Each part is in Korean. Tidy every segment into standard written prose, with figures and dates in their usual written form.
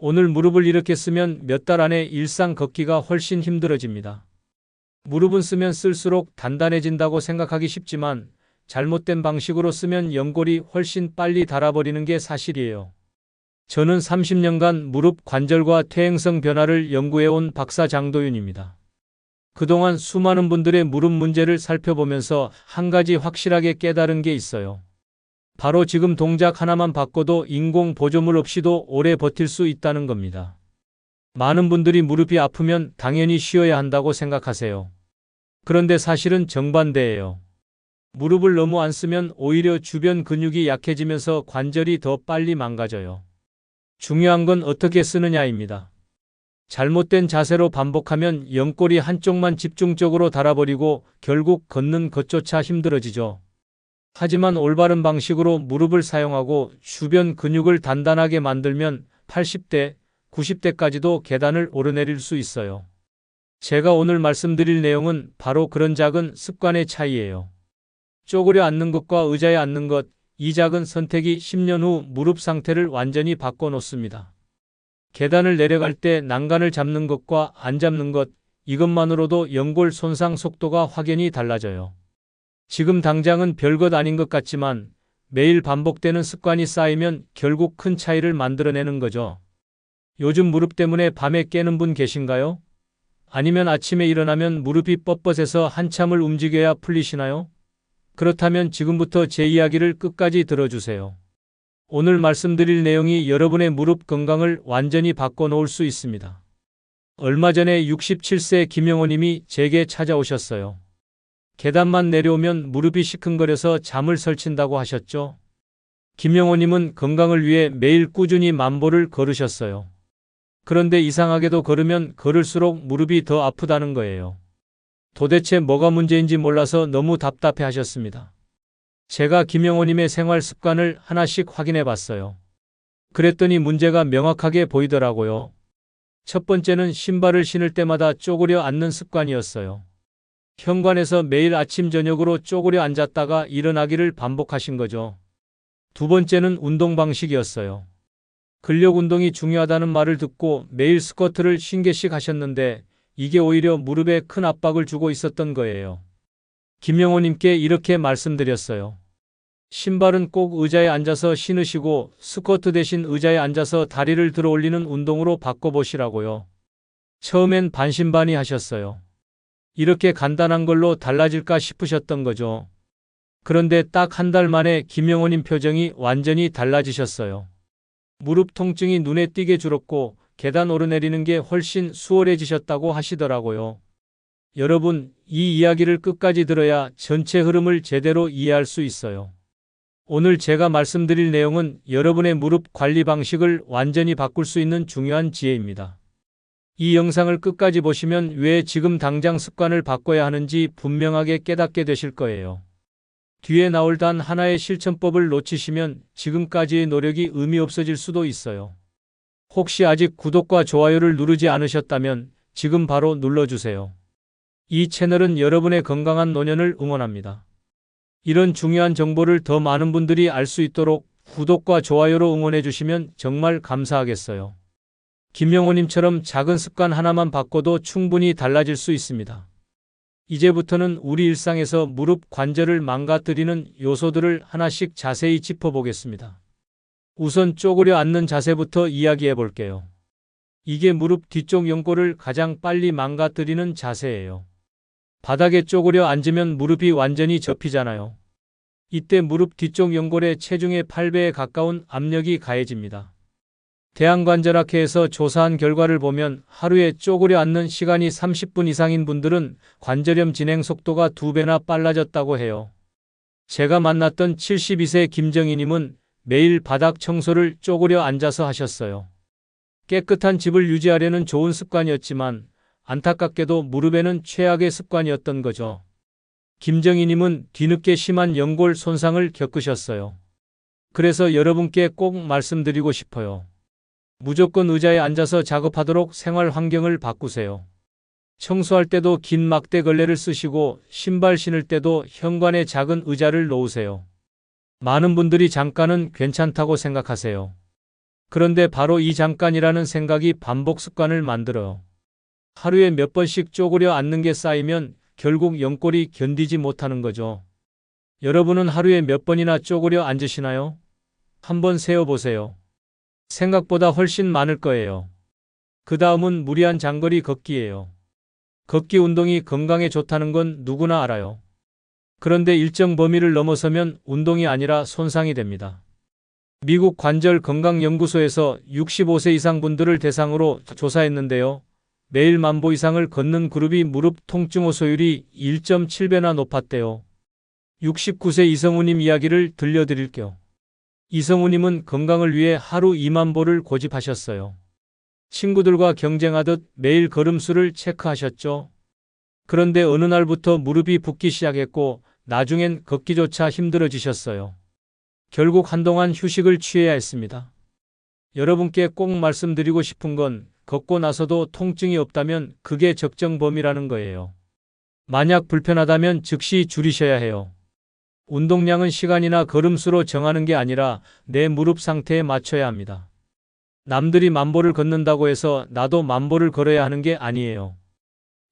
오늘 무릎을 이렇게 쓰면 몇 달 안에 일상 걷기가 훨씬 힘들어집니다. 무릎은 쓰면 쓸수록 단단해진다고 생각하기 쉽지만 잘못된 방식으로 쓰면 연골이 훨씬 빨리 닳아버리는 게 사실이에요. 저는 30년간 무릎 관절과 퇴행성 변화를 연구해온 박사 장도윤입니다. 그동안 수많은 분들의 무릎 문제를 살펴보면서 한 가지 확실하게 깨달은 게 있어요. 바로 지금 동작 하나만 바꿔도 인공 보조물 없이도 오래 버틸 수 있다는 겁니다. 많은 분들이 무릎이 아프면 당연히 쉬어야 한다고 생각하세요. 그런데 사실은 정반대예요. 무릎을 너무 안 쓰면 오히려 주변 근육이 약해지면서 관절이 더 빨리 망가져요. 중요한 건 어떻게 쓰느냐입니다. 잘못된 자세로 반복하면 연골이 한쪽만 집중적으로 닳아버리고 결국 걷는 것조차 힘들어지죠. 하지만 올바른 방식으로 무릎을 사용하고 주변 근육을 단단하게 만들면 80대, 90대까지도 계단을 오르내릴 수 있어요. 제가 오늘 말씀드릴 내용은 바로 그런 작은 습관의 차이예요. 쪼그려 앉는 것과 의자에 앉는 것, 이 작은 선택이 10년 후 무릎 상태를 완전히 바꿔놓습니다. 계단을 내려갈 때 난간을 잡는 것과 안 잡는 것, 이것만으로도 연골 손상 속도가 확연히 달라져요. 지금 당장은 별것 아닌 것 같지만 매일 반복되는 습관이 쌓이면 결국 큰 차이를 만들어내는 거죠. 요즘 무릎 때문에 밤에 깨는 분 계신가요? 아니면 아침에 일어나면 무릎이 뻣뻣해서 한참을 움직여야 풀리시나요? 그렇다면 지금부터 제 이야기를 끝까지 들어주세요. 오늘 말씀드릴 내용이 여러분의 무릎 건강을 완전히 바꿔놓을 수 있습니다. 얼마 전에 67세 김영호님이 제게 찾아오셨어요. 계단만 내려오면 무릎이 시큰거려서 잠을 설친다고 하셨죠. 김영호님은 건강을 위해 매일 꾸준히 만보를 걸으셨어요. 그런데 이상하게도 걸으면 걸을수록 무릎이 더 아프다는 거예요. 도대체 뭐가 문제인지 몰라서 너무 답답해 하셨습니다. 제가 김영호님의 생활 습관을 하나씩 확인해 봤어요. 그랬더니 문제가 명확하게 보이더라고요. 첫 번째는 신발을 신을 때마다 쪼그려 앉는 습관이었어요. 현관에서 매일 아침 저녁으로 쪼그려 앉았다가 일어나기를 반복하신 거죠. 두 번째는 운동 방식이었어요. 근력 운동이 중요하다는 말을 듣고 매일 스쿼트를 50개씩 하셨는데 이게 오히려 무릎에 큰 압박을 주고 있었던 거예요. 김영호님께 이렇게 말씀드렸어요. 신발은 꼭 의자에 앉아서 신으시고 스쿼트 대신 의자에 앉아서 다리를 들어 올리는 운동으로 바꿔보시라고요. 처음엔 반신반의 하셨어요. 이렇게 간단한 걸로 달라질까 싶으셨던 거죠. 그런데 딱 한 달 만에 김영호님 표정이 완전히 달라지셨어요. 무릎 통증이 눈에 띄게 줄었고 계단 오르내리는 게 훨씬 수월해지셨다고 하시더라고요. 여러분, 이 이야기를 끝까지 들어야 전체 흐름을 제대로 이해할 수 있어요. 오늘 제가 말씀드릴 내용은 여러분의 무릎 관리 방식을 완전히 바꿀 수 있는 중요한 지혜입니다. 이 영상을 끝까지 보시면 왜 지금 당장 습관을 바꿔야 하는지 분명하게 깨닫게 되실 거예요. 뒤에 나올 단 하나의 실천법을 놓치시면 지금까지의 노력이 의미 없어질 수도 있어요. 혹시 아직 구독과 좋아요를 누르지 않으셨다면 지금 바로 눌러주세요. 이 채널은 여러분의 건강한 노년을 응원합니다. 이런 중요한 정보를 더 많은 분들이 알 수 있도록 구독과 좋아요로 응원해 주시면 정말 감사하겠어요. 김영호님처럼 작은 습관 하나만 바꿔도 충분히 달라질 수 있습니다. 이제부터는 우리 일상에서 무릎 관절을 망가뜨리는 요소들을 하나씩 자세히 짚어보겠습니다. 우선 쪼그려 앉는 자세부터 이야기해 볼게요. 이게 무릎 뒤쪽 연골을 가장 빨리 망가뜨리는 자세예요. 바닥에 쪼그려 앉으면 무릎이 완전히 접히잖아요. 이때 무릎 뒤쪽 연골의 체중의 8배에 가까운 압력이 가해집니다. 대한관절학회에서 조사한 결과를 보면 하루에 쪼그려 앉는 시간이 30분 이상인 분들은 관절염 진행 속도가 2배나 빨라졌다고 해요. 제가 만났던 72세 김정희님은 매일 바닥 청소를 쪼그려 앉아서 하셨어요. 깨끗한 집을 유지하려는 좋은 습관이었지만 안타깝게도 무릎에는 최악의 습관이었던 거죠. 김정희님은 뒤늦게 심한 연골 손상을 겪으셨어요. 그래서 여러분께 꼭 말씀드리고 싶어요. 무조건 의자에 앉아서 작업하도록 생활 환경을 바꾸세요. 청소할 때도 긴 막대 걸레를 쓰시고 신발 신을 때도 현관에 작은 의자를 놓으세요. 많은 분들이 잠깐은 괜찮다고 생각하세요. 그런데 바로 이 잠깐이라는 생각이 반복 습관을 만들어요. 하루에 몇 번씩 쪼그려 앉는 게 쌓이면 결국 연골이 견디지 못하는 거죠. 여러분은 하루에 몇 번이나 쪼그려 앉으시나요? 한번 세어보세요. 생각보다 훨씬 많을 거예요. 그 다음은 무리한 장거리 걷기예요. 걷기 운동이 건강에 좋다는 건 누구나 알아요. 그런데 일정 범위를 넘어서면 운동이 아니라 손상이 됩니다. 미국 관절건강연구소에서 65세 이상 분들을 대상으로 조사했는데요. 매일 10,000보 이상을 걷는 그룹이 무릎 통증 호소율이 1.7배나 높았대요. 69세 이성우님 이야기를 들려드릴게요. 이성우님은 건강을 위해 하루 20,000보를 고집하셨어요. 친구들과 경쟁하듯 매일 걸음수를 체크하셨죠. 그런데 어느 날부터 무릎이 붓기 시작했고 나중엔 걷기조차 힘들어지셨어요. 결국 한동안 휴식을 취해야 했습니다. 여러분께 꼭 말씀드리고 싶은 건 걷고 나서도 통증이 없다면 그게 적정 범위라는 거예요. 만약 불편하다면 즉시 줄이셔야 해요. 운동량은 시간이나 걸음수로 정하는 게 아니라 내 무릎 상태에 맞춰야 합니다. 남들이 10,000보를 걷는다고 해서 나도 10,000보를 걸어야 하는 게 아니에요.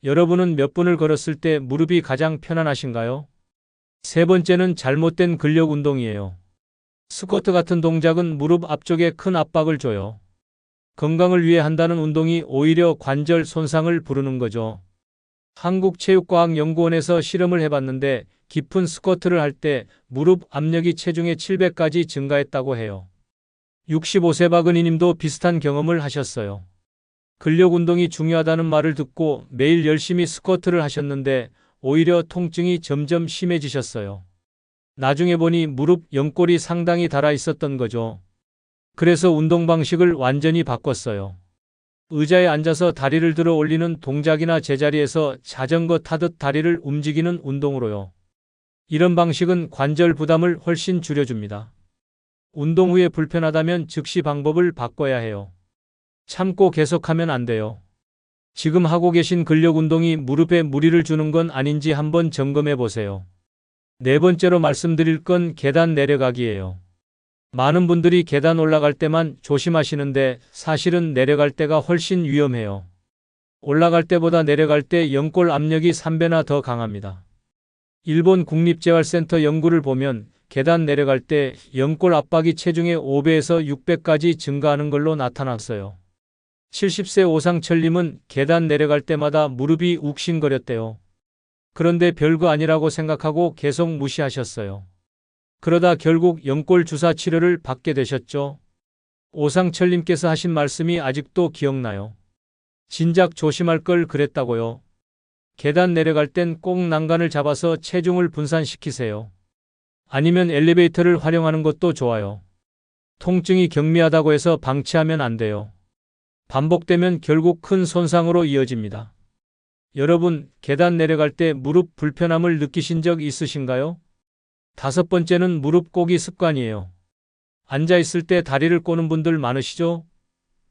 여러분은 몇 분을 걸었을 때 무릎이 가장 편안하신가요? 세 번째는 잘못된 근력 운동이에요. 스쿼트 같은 동작은 무릎 앞쪽에 큰 압박을 줘요. 건강을 위해 한다는 운동이 오히려 관절 손상을 부르는 거죠. 한국체육과학연구원에서 실험을 해봤는데 깊은 스쿼트를 할 때 무릎 압력이 체중의 7배까지 증가했다고 해요. 65세 박은희님도 비슷한 경험을 하셨어요. 근력 운동이 중요하다는 말을 듣고 매일 열심히 스쿼트를 하셨는데 오히려 통증이 점점 심해지셨어요. 나중에 보니 무릎 연골이 상당히 닳아 있었던 거죠. 그래서 운동 방식을 완전히 바꿨어요. 의자에 앉아서 다리를 들어 올리는 동작이나 제자리에서 자전거 타듯 다리를 움직이는 운동으로요. 이런 방식은 관절 부담을 훨씬 줄여줍니다. 운동 후에 불편하다면 즉시 방법을 바꿔야 해요. 참고 계속하면 안 돼요. 지금 하고 계신 근력 운동이 무릎에 무리를 주는 건 아닌지 한번 점검해 보세요. 네 번째로 말씀드릴 건 계단 내려가기예요. 많은 분들이 계단 올라갈 때만 조심하시는데 사실은 내려갈 때가 훨씬 위험해요. 올라갈 때보다 내려갈 때 연골 압력이 3배나 더 강합니다. 일본 국립재활센터 연구를 보면 계단 내려갈 때 연골 압박이 체중의 5배에서 6배까지 증가하는 걸로 나타났어요. 70세 오상철님은 계단 내려갈 때마다 무릎이 욱신거렸대요. 그런데 별거 아니라고 생각하고 계속 무시하셨어요. 그러다 결국 연골 주사 치료를 받게 되셨죠. 오상철님께서 하신 말씀이 아직도 기억나요. 진작 조심할 걸 그랬다고요. 계단 내려갈 땐 꼭 난간을 잡아서 체중을 분산시키세요. 아니면 엘리베이터를 활용하는 것도 좋아요. 통증이 경미하다고 해서 방치하면 안 돼요. 반복되면 결국 큰 손상으로 이어집니다. 여러분, 계단 내려갈 때 무릎 불편함을 느끼신 적 있으신가요? 다섯 번째는 무릎 꼬기 습관이에요. 앉아있을 때 다리를 꼬는 분들 많으시죠?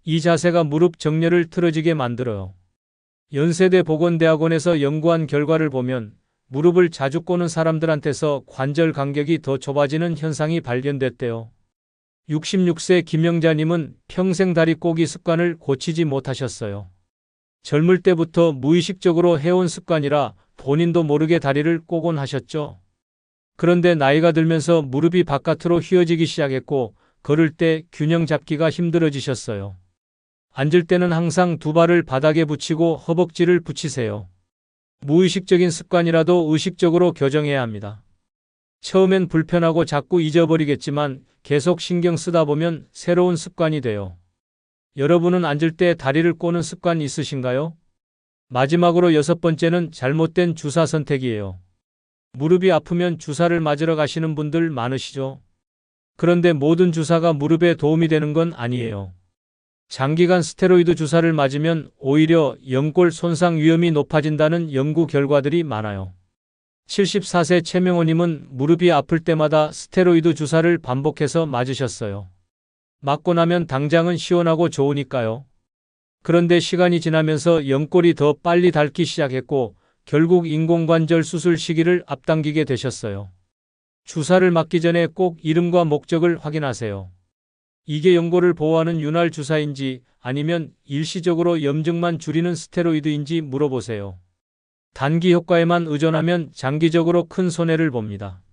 이 자세가 무릎 정렬을 틀어지게 만들어요. 연세대 보건대학원에서 연구한 결과를 보면 무릎을 자주 꼬는 사람들한테서 관절 간격이 더 좁아지는 현상이 발견됐대요. 66세 김영자님은 평생 다리 꼬기 습관을 고치지 못하셨어요. 젊을 때부터 무의식적으로 해온 습관이라 본인도 모르게 다리를 꼬곤 하셨죠. 그런데 나이가 들면서 무릎이 바깥으로 휘어지기 시작했고 걸을 때 균형 잡기가 힘들어지셨어요. 앉을 때는 항상 두 발을 바닥에 붙이고 허벅지를 붙이세요. 무의식적인 습관이라도 의식적으로 교정해야 합니다. 처음엔 불편하고 자꾸 잊어버리겠지만 계속 신경 쓰다 보면 새로운 습관이 돼요. 여러분은 앉을 때 다리를 꼬는 습관 있으신가요? 마지막으로 여섯 번째는 잘못된 주사 선택이에요. 무릎이 아프면 주사를 맞으러 가시는 분들 많으시죠? 그런데 모든 주사가 무릎에 도움이 되는 건 아니에요. 장기간 스테로이드 주사를 맞으면 오히려 연골 손상 위험이 높아진다는 연구 결과들이 많아요. 74세 최명호님은 무릎이 아플 때마다 스테로이드 주사를 반복해서 맞으셨어요. 맞고 나면 당장은 시원하고 좋으니까요. 그런데 시간이 지나면서 연골이 더 빨리 닳기 시작했고 결국 인공관절 수술 시기를 앞당기게 되셨어요. 주사를 맞기 전에 꼭 이름과 목적을 확인하세요. 이게 연골을 보호하는 윤활 주사인지 아니면 일시적으로 염증만 줄이는 스테로이드인지 물어보세요. 단기 효과에만 의존하면 장기적으로 큰 손해를 봅니다.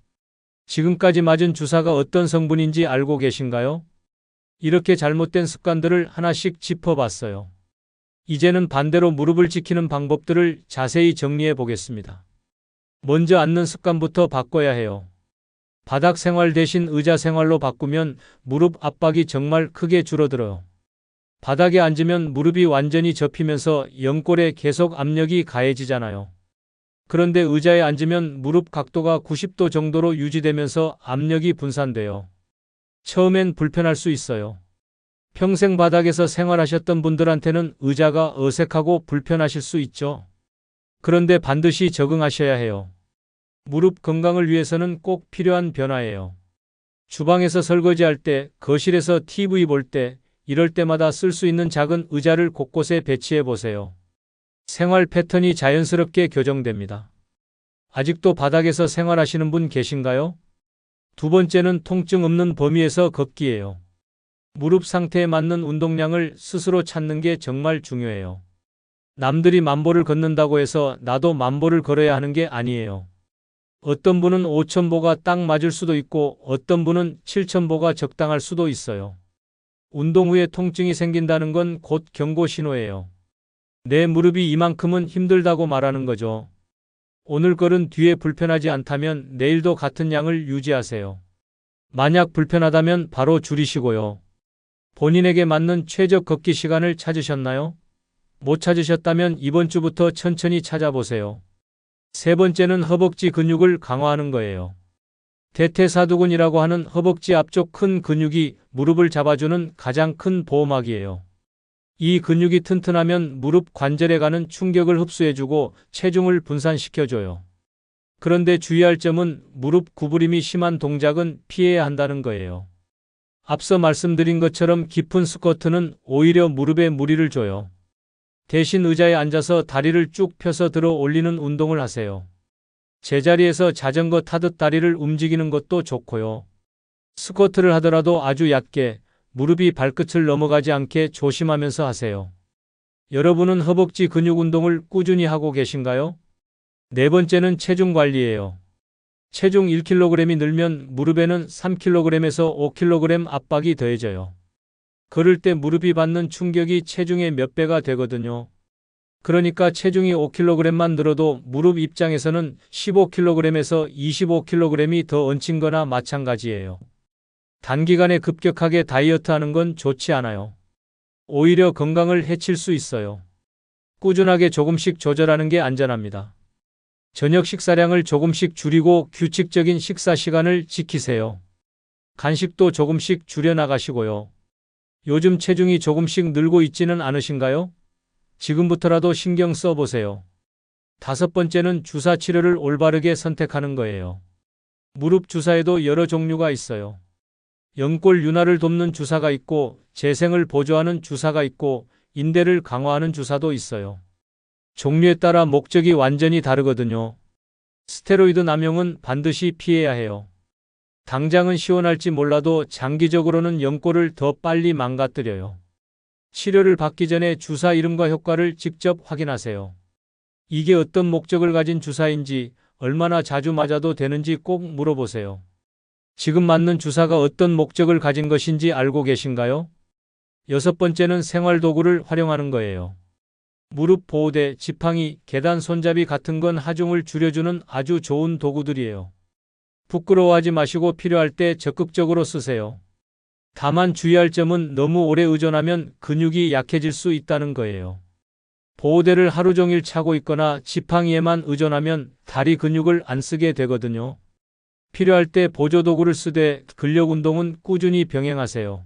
지금까지 맞은 주사가 어떤 성분인지 알고 계신가요? 이렇게 잘못된 습관들을 하나씩 짚어봤어요. 이제는 반대로 무릎을 지키는 방법들을 자세히 정리해 보겠습니다. 먼저 앉는 습관부터 바꿔야 해요. 바닥 생활 대신 의자 생활로 바꾸면 무릎 압박이 정말 크게 줄어들어요. 바닥에 앉으면 무릎이 완전히 접히면서 연골에 계속 압력이 가해지잖아요. 그런데 의자에 앉으면 무릎 각도가 90도 정도로 유지되면서 압력이 분산돼요. 처음엔 불편할 수 있어요. 평생 바닥에서 생활하셨던 분들한테는 의자가 어색하고 불편하실 수 있죠. 그런데 반드시 적응하셔야 해요. 무릎 건강을 위해서는 꼭 필요한 변화예요. 주방에서 설거지할 때, 거실에서 TV 볼 때, 이럴 때마다 쓸 수 있는 작은 의자를 곳곳에 배치해 보세요. 생활 패턴이 자연스럽게 교정됩니다. 아직도 바닥에서 생활하시는 분 계신가요? 두 번째는 통증 없는 범위에서 걷기예요. 무릎 상태에 맞는 운동량을 스스로 찾는 게 정말 중요해요. 남들이 10,000보를 걷는다고 해서 나도 10,000보를 걸어야 하는 게 아니에요. 어떤 분은 5,000보가 딱 맞을 수도 있고 어떤 분은 7,000보가 적당할 수도 있어요. 운동 후에 통증이 생긴다는 건 곧 경고 신호예요. 내 무릎이 이만큼은 힘들다고 말하는 거죠. 오늘 걸은 뒤에 불편하지 않다면 내일도 같은 양을 유지하세요. 만약 불편하다면 바로 줄이시고요. 본인에게 맞는 최적 걷기 시간을 찾으셨나요? 못 찾으셨다면 이번 주부터 천천히 찾아보세요. 세 번째는 허벅지 근육을 강화하는 거예요. 대퇴사두근이라고 하는 허벅지 앞쪽 큰 근육이 무릎을 잡아주는 가장 큰 보호막이에요. 이 근육이 튼튼하면 무릎 관절에 가는 충격을 흡수해주고 체중을 분산시켜줘요. 그런데 주의할 점은 무릎 구부림이 심한 동작은 피해야 한다는 거예요. 앞서 말씀드린 것처럼 깊은 스쿼트는 오히려 무릎에 무리를 줘요. 대신 의자에 앉아서 다리를 쭉 펴서 들어 올리는 운동을 하세요. 제자리에서 자전거 타듯 다리를 움직이는 것도 좋고요. 스쿼트를 하더라도 아주 얕게 무릎이 발끝을 넘어가지 않게 조심하면서 하세요. 여러분은 허벅지 근육 운동을 꾸준히 하고 계신가요? 네 번째는 체중 관리예요. 체중 1kg이 늘면 무릎에는 3kg에서 5kg 압박이 더해져요. 걸을 때 무릎이 받는 충격이 체중의 몇 배가 되거든요. 그러니까 체중이 5kg만 늘어도 무릎 입장에서는 15kg에서 25kg이 더 얹힌 거나 마찬가지예요. 단기간에 급격하게 다이어트하는 건 좋지 않아요. 오히려 건강을 해칠 수 있어요. 꾸준하게 조금씩 조절하는 게 안전합니다. 저녁 식사량을 조금씩 줄이고 규칙적인 식사 시간을 지키세요. 간식도 조금씩 줄여나가시고요. 요즘 체중이 조금씩 늘고 있지는 않으신가요? 지금부터라도 신경 써보세요. 다섯 번째는 주사 치료를 올바르게 선택하는 거예요. 무릎 주사에도 여러 종류가 있어요. 연골 윤활을 돕는 주사가 있고 재생을 보조하는 주사가 있고 인대를 강화하는 주사도 있어요. 종류에 따라 목적이 완전히 다르거든요. 스테로이드 남용은 반드시 피해야 해요. 당장은 시원할지 몰라도 장기적으로는 연골을 더 빨리 망가뜨려요. 치료를 받기 전에 주사 이름과 효과를 직접 확인하세요. 이게 어떤 목적을 가진 주사인지, 얼마나 자주 맞아도 되는지 꼭 물어보세요. 지금 맞는 주사가 어떤 목적을 가진 것인지 알고 계신가요? 여섯 번째는 생활도구를 활용하는 거예요. 무릎 보호대, 지팡이, 계단 손잡이 같은 건 하중을 줄여주는 아주 좋은 도구들이에요. 부끄러워하지 마시고 필요할 때 적극적으로 쓰세요. 다만 주의할 점은 너무 오래 의존하면 근육이 약해질 수 있다는 거예요. 보호대를 하루 종일 차고 있거나 지팡이에만 의존하면 다리 근육을 안 쓰게 되거든요. 필요할 때 보조도구를 쓰되 근력 운동은 꾸준히 병행하세요.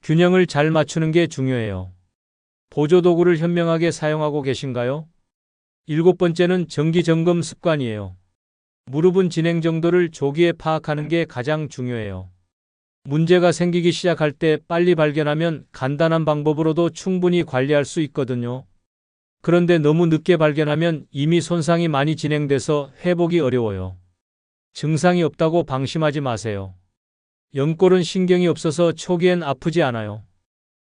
균형을 잘 맞추는 게 중요해요. 보조도구를 현명하게 사용하고 계신가요? 일곱 번째는 정기 점검 습관이에요. 무릎은 진행 정도를 조기에 파악하는 게 가장 중요해요. 문제가 생기기 시작할 때 빨리 발견하면 간단한 방법으로도 충분히 관리할 수 있거든요. 그런데 너무 늦게 발견하면 이미 손상이 많이 진행돼서 회복이 어려워요. 증상이 없다고 방심하지 마세요. 연골은 신경이 없어서 초기엔 아프지 않아요.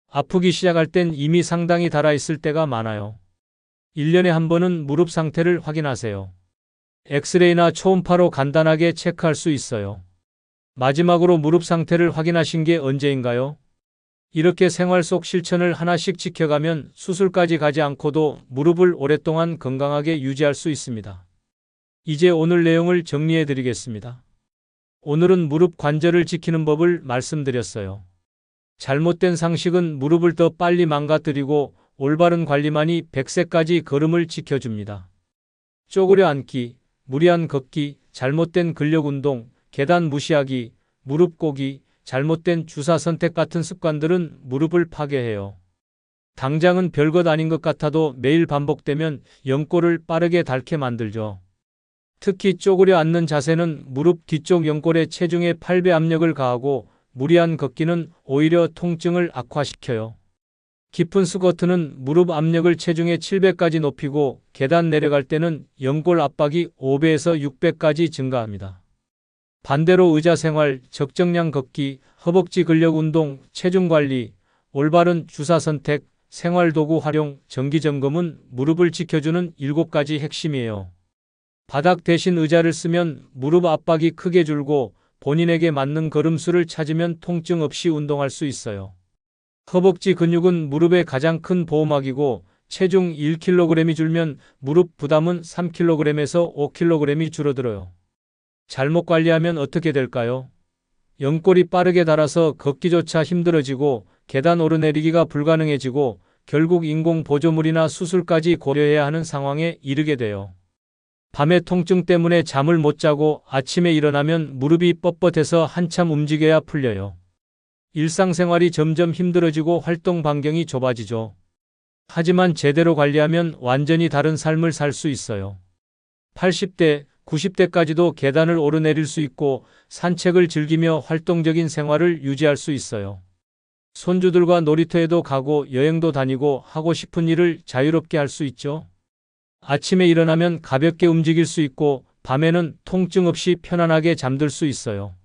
아프기 시작할 땐 이미 상당히 닳아있을 때가 많아요. 1년에 한 번은 무릎 상태를 확인하세요. 엑스레이나 초음파로 간단하게 체크할 수 있어요. 마지막으로 무릎 상태를 확인하신 게 언제인가요? 이렇게 생활 속 실천을 하나씩 지켜가면 수술까지 가지 않고도 무릎을 오랫동안 건강하게 유지할 수 있습니다. 이제 오늘 내용을 정리해 드리겠습니다. 오늘은 무릎 관절을 지키는 법을 말씀드렸어요. 잘못된 상식은 무릎을 더 빨리 망가뜨리고 올바른 관리만이 100세까지 걸음을 지켜줍니다. 쪼그려 앉기, 무리한 걷기, 잘못된 근력 운동, 계단 무시하기, 무릎 꼬기, 잘못된 주사 선택 같은 습관들은 무릎을 파괴해요. 당장은 별것 아닌 것 같아도 매일 반복되면 연골을 빠르게 닳게 만들죠. 특히 쪼그려 앉는 자세는 무릎 뒤쪽 연골의 체중에 8배 압력을 가하고 무리한 걷기는 오히려 통증을 악화시켜요. 깊은 스쿼트는 무릎 압력을 체중의 7배까지 높이고 계단 내려갈 때는 연골 압박이 5배에서 6배까지 증가합니다. 반대로 의자 생활, 적정량 걷기, 허벅지 근력 운동, 체중 관리, 올바른 주사 선택, 생활도구 활용, 정기 점검은 무릎을 지켜주는 7가지 핵심이에요. 바닥 대신 의자를 쓰면 무릎 압박이 크게 줄고 본인에게 맞는 걸음수를 찾으면 통증 없이 운동할 수 있어요. 허벅지 근육은 무릎의 가장 큰 보호막이고 체중 1kg이 줄면 무릎 부담은 3kg에서 5kg이 줄어들어요. 잘못 관리하면 어떻게 될까요? 연골이 빠르게 닳아서 걷기조차 힘들어지고 계단 오르내리기가 불가능해지고 결국 인공 보조물이나 수술까지 고려해야 하는 상황에 이르게 돼요. 밤에 통증 때문에 잠을 못 자고 아침에 일어나면 무릎이 뻣뻣해서 한참 움직여야 풀려요. 일상생활이 점점 힘들어지고 활동 반경이 좁아지죠. 하지만 제대로 관리하면 완전히 다른 삶을 살 수 있어요. 80대, 90대까지도 계단을 오르내릴 수 있고 산책을 즐기며 활동적인 생활을 유지할 수 있어요. 손주들과 놀이터에도 가고 여행도 다니고 하고 싶은 일을 자유롭게 할 수 있죠. 아침에 일어나면 가볍게 움직일 수 있고 밤에는 통증 없이 편안하게 잠들 수 있어요.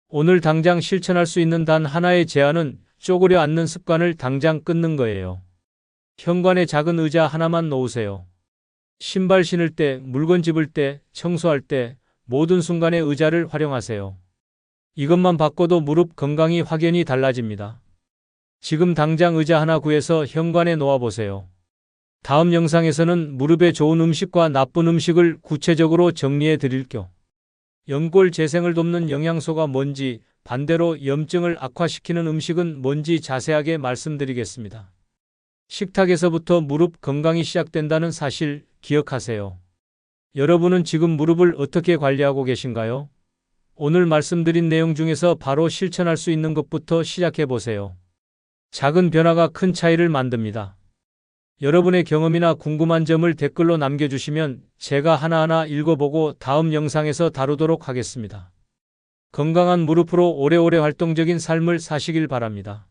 오늘 당장 실천할 수 있는 단 하나의 제안은 쪼그려 앉는 습관을 당장 끊는 거예요. 현관에 작은 의자 하나만 놓으세요. 신발 신을 때, 물건 집을 때, 청소할 때 모든 순간에 의자를 활용하세요. 이것만 바꿔도 무릎 건강이 확연히 달라집니다. 지금 당장 의자 하나 구해서 현관에 놓아보세요. 다음 영상에서는 무릎에 좋은 음식과 나쁜 음식을 구체적으로 정리해 드릴게요. 연골 재생을 돕는 영양소가 뭔지, 반대로 염증을 악화시키는 음식은 뭔지 자세하게 말씀드리겠습니다. 식탁에서부터 무릎 건강이 시작된다는 사실 기억하세요. 여러분은 지금 무릎을 어떻게 관리하고 계신가요? 오늘 말씀드린 내용 중에서 바로 실천할 수 있는 것부터 시작해 보세요. 작은 변화가 큰 차이를 만듭니다. 여러분의 경험이나 궁금한 점을 댓글로 남겨주시면 제가 하나하나 읽어보고 다음 영상에서 다루도록 하겠습니다. 건강한 무릎으로 오래오래 활동적인 삶을 사시길 바랍니다.